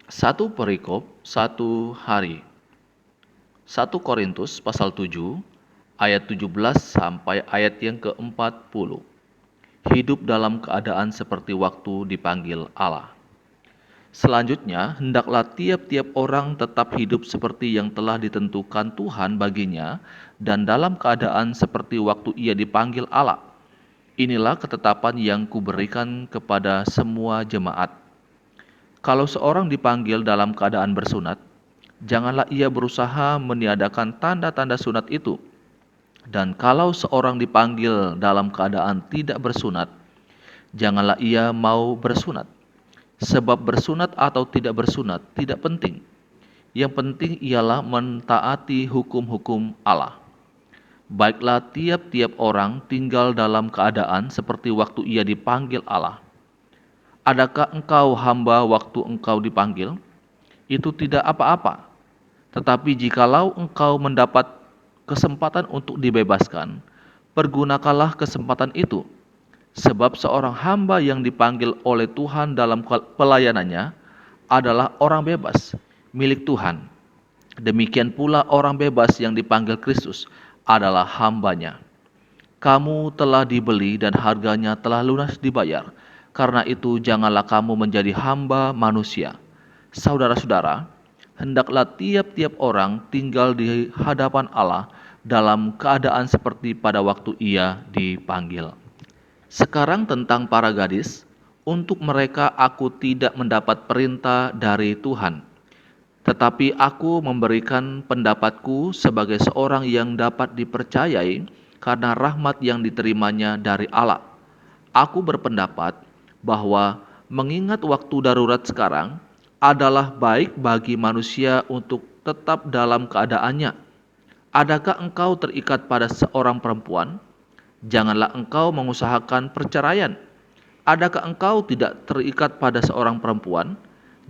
Satu perikop, satu hari. 1 Korintus pasal 7, ayat 17 sampai ayat yang ke-40. Hidup dalam keadaan seperti waktu dipanggil Allah. Selanjutnya, hendaklah tiap-tiap orang tetap hidup seperti yang telah ditentukan Tuhan baginya dan dalam keadaan seperti waktu ia dipanggil Allah. Inilah ketetapan yang kuberikan kepada semua jemaat. Kalau seorang dipanggil dalam keadaan bersunat, janganlah ia berusaha meniadakan tanda-tanda sunat itu. Dan kalau seorang dipanggil dalam keadaan tidak bersunat, janganlah ia mau bersunat. Sebab bersunat atau tidak bersunat tidak penting. Yang penting ialah mentaati hukum-hukum Allah. Baiklah tiap-tiap orang tinggal dalam keadaan seperti waktu ia dipanggil Allah. Adakah engkau hamba waktu engkau dipanggil? Itu tidak apa-apa. Tetapi jikalau engkau mendapat kesempatan untuk dibebaskan, pergunakanlah kesempatan itu. Sebab seorang hamba yang dipanggil oleh Tuhan dalam pelayanannya adalah orang bebas, milik Tuhan. Demikian pula orang bebas yang dipanggil Kristus adalah hambanya. Kamu telah dibeli dan harganya telah lunas dibayar. Karena itu janganlah kamu menjadi hamba manusia. Saudara-saudara, hendaklah tiap-tiap orang tinggal di hadapan Allah dalam keadaan seperti pada waktu ia dipanggil. Sekarang tentang para gadis, untuk mereka aku tidak mendapat perintah dari Tuhan, tetapi aku memberikan pendapatku sebagai seorang yang dapat dipercayai karena rahmat yang diterimanya dari Allah. Aku berpendapat bahwa mengingat waktu darurat sekarang adalah baik bagi manusia untuk tetap dalam keadaannya. Adakah engkau terikat pada seorang perempuan? Janganlah engkau mengusahakan perceraian. Adakah engkau tidak terikat pada seorang perempuan?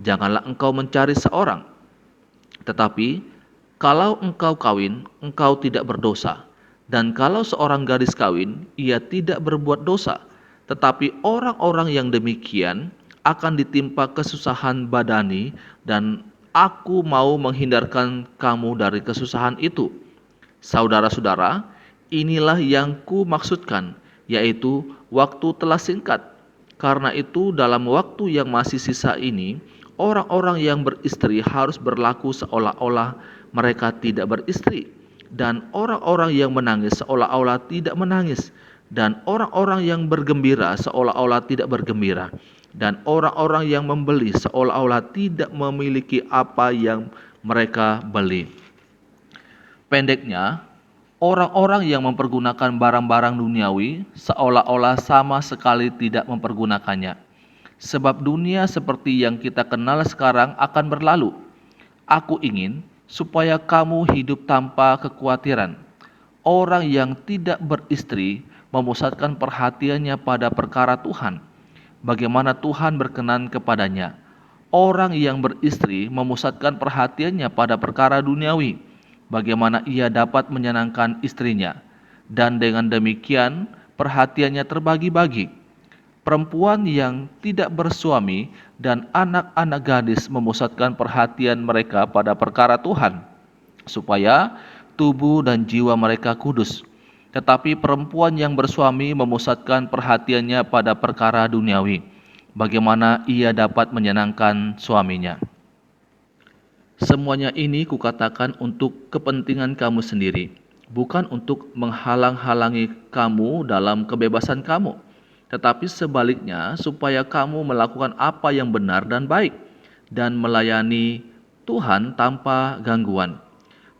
Janganlah engkau mencari seorang. Tetapi kalau engkau kawin, engkau tidak berdosa. Dan kalau seorang gadis kawin, ia tidak berbuat dosa. Tetapi orang-orang yang demikian akan ditimpa kesusahan badani, dan aku mau menghindarkan kamu dari kesusahan itu. Saudara-saudara, inilah yang ku maksudkan, yaitu waktu telah singkat. Karena itu dalam waktu yang masih sisa ini, orang-orang yang beristri harus berlaku seolah-olah mereka tidak beristri, dan orang-orang yang menangis seolah-olah tidak menangis, dan orang-orang yang bergembira seolah-olah tidak bergembira, dan orang-orang yang membeli seolah-olah tidak memiliki apa yang mereka beli. Pendeknya, orang-orang yang mempergunakan barang-barang duniawi seolah-olah sama sekali tidak mempergunakannya. Sebab dunia seperti yang kita kenal sekarang akan berlalu. Aku ingin supaya kamu hidup tanpa kekhawatiran. Orang yang tidak beristri memusatkan perhatiannya pada perkara Tuhan, bagaimana Tuhan berkenan kepadanya. Orang yang beristri memusatkan perhatiannya pada perkara duniawi, bagaimana ia dapat menyenangkan istrinya. Dan dengan demikian perhatiannya terbagi-bagi. Perempuan yang tidak bersuami dan anak-anak gadis memusatkan perhatian mereka pada perkara Tuhan, supaya tubuh dan jiwa mereka kudus. Tetapi perempuan yang bersuami memusatkan perhatiannya pada perkara duniawi, bagaimana ia dapat menyenangkan suaminya. Semuanya ini kukatakan untuk kepentingan kamu sendiri, bukan untuk menghalang-halangi kamu dalam kebebasan kamu, tetapi sebaliknya supaya kamu melakukan apa yang benar dan baik, dan melayani Tuhan tanpa gangguan.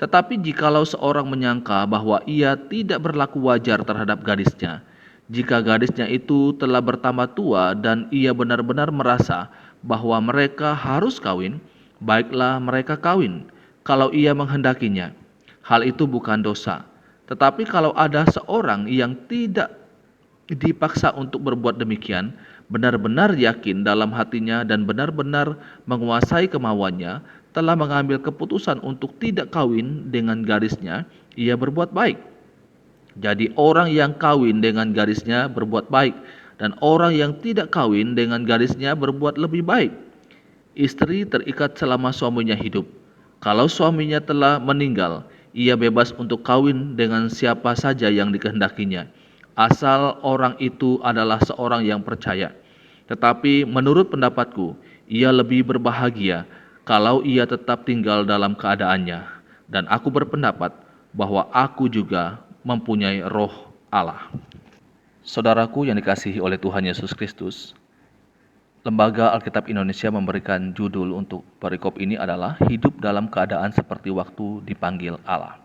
Tetapi jikalau seorang menyangka bahwa ia tidak berlaku wajar terhadap gadisnya, jika gadisnya itu telah bertambah tua dan ia benar-benar merasa bahwa mereka harus kawin, baiklah mereka kawin, kalau ia menghendakinya. Hal itu bukan dosa. Tetapi kalau ada seorang yang tidak dipaksa untuk berbuat demikian, benar-benar yakin dalam hatinya dan benar-benar menguasai kemauannya, telah mengambil keputusan untuk tidak kawin dengan gadisnya, ia berbuat baik. Jadi orang yang kawin dengan gadisnya berbuat baik, dan orang yang tidak kawin dengan gadisnya berbuat lebih baik. Istri terikat selama suaminya hidup. Kalau suaminya telah meninggal, ia bebas untuk kawin dengan siapa saja yang dikehendakinya, asal orang itu adalah seorang yang percaya. Tetapi menurut pendapatku, ia lebih berbahagia kalau ia tetap tinggal dalam keadaannya. Dan aku berpendapat bahwa aku juga mempunyai roh Allah. Saudaraku yang dikasihi oleh Tuhan Yesus Kristus, Lembaga Alkitab Indonesia memberikan judul untuk perikop ini adalah hidup dalam keadaan seperti waktu dipanggil Allah.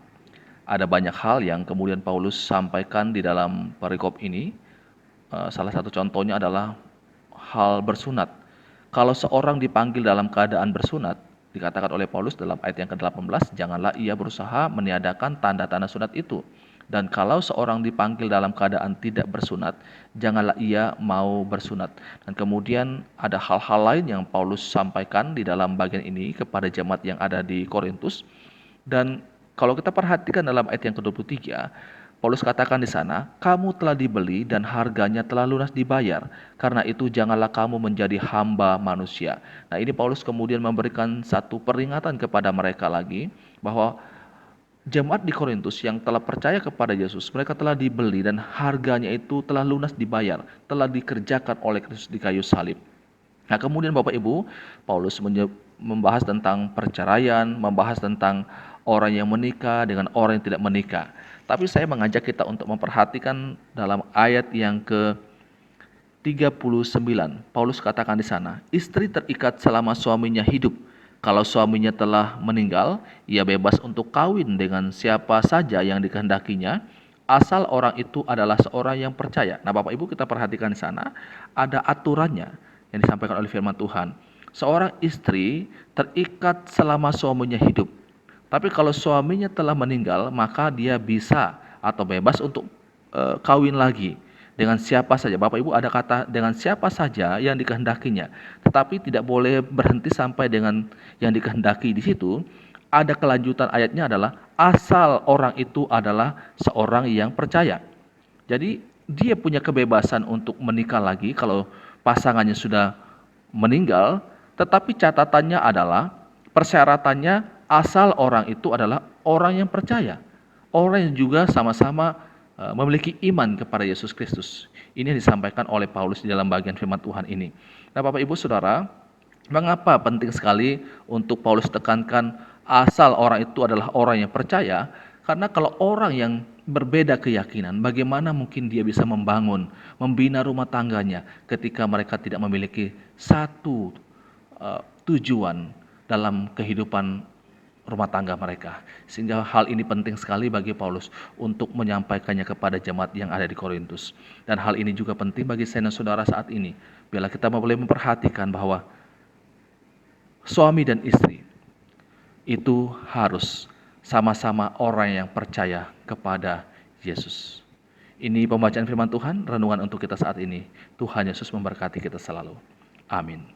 Ada banyak hal yang kemudian Paulus sampaikan di dalam perikop ini. Salah satu contohnya adalah hal bersunat. Kalau seorang dipanggil dalam keadaan bersunat, dikatakan oleh Paulus dalam ayat yang ke-18, janganlah ia berusaha meniadakan tanda-tanda sunat itu. Dan kalau seorang dipanggil dalam keadaan tidak bersunat, janganlah ia mau bersunat. Dan kemudian ada hal-hal lain yang Paulus sampaikan di dalam bagian ini kepada jemaat yang ada di Korintus. Dan kalau kita perhatikan dalam ayat yang ke-23, Paulus katakan di sana, kamu telah dibeli dan harganya telah lunas dibayar. Karena itu janganlah kamu menjadi hamba manusia. Nah, ini Paulus kemudian memberikan satu peringatan kepada mereka lagi bahwa jemaat di Korintus yang telah percaya kepada Yesus, mereka telah dibeli dan harganya itu telah lunas dibayar, telah dikerjakan oleh Kristus di kayu salib. Nah, kemudian Bapak Ibu, Paulus membahas tentang perceraian, membahas tentang orang yang menikah dengan orang yang tidak menikah. Tapi saya mengajak kita untuk memperhatikan dalam ayat yang ke-39. Paulus katakan di sana, istri terikat selama suaminya hidup. Kalau suaminya telah meninggal, ia bebas untuk kawin dengan siapa saja yang dikehendakinya, asal orang itu adalah seorang yang percaya. Nah, Bapak Ibu, kita perhatikan di sana ada aturannya yang disampaikan oleh firman Tuhan. Seorang istri terikat selama suaminya hidup. Tapi kalau suaminya telah meninggal, maka dia bisa atau bebas untuk kawin lagi dengan siapa saja. Bapak Ibu, ada kata dengan siapa saja yang dikehendakinya. Tetapi tidak boleh berhenti sampai dengan yang dikehendaki di situ. Ada kelanjutan ayatnya adalah asal orang itu adalah seorang yang percaya. Jadi dia punya kebebasan untuk menikah lagi kalau pasangannya sudah meninggal, tetapi catatannya adalah persyaratannya asal orang itu adalah orang yang percaya. Orang yang juga sama-sama memiliki iman kepada Yesus Kristus. Ini yang disampaikan oleh Paulus di dalam bagian firman Tuhan ini. Nah, Bapak Ibu Saudara, mengapa penting sekali untuk Paulus tekankan asal orang itu adalah orang yang percaya? Karena kalau orang yang berbeda keyakinan, bagaimana mungkin dia bisa membangun, membina rumah tangganya ketika mereka tidak memiliki satu tujuan dalam kehidupan rumah tangga mereka. Sehingga hal ini penting sekali bagi Paulus untuk menyampaikannya kepada jemaat yang ada di Korintus. Dan hal ini juga penting bagi saya dan saudara saat ini. Bila kita boleh memperhatikan bahwa suami dan istri itu harus sama-sama orang yang percaya kepada Yesus. Ini pembacaan firman Tuhan, renungan untuk kita saat ini. Tuhan Yesus memberkati kita selalu. Amin.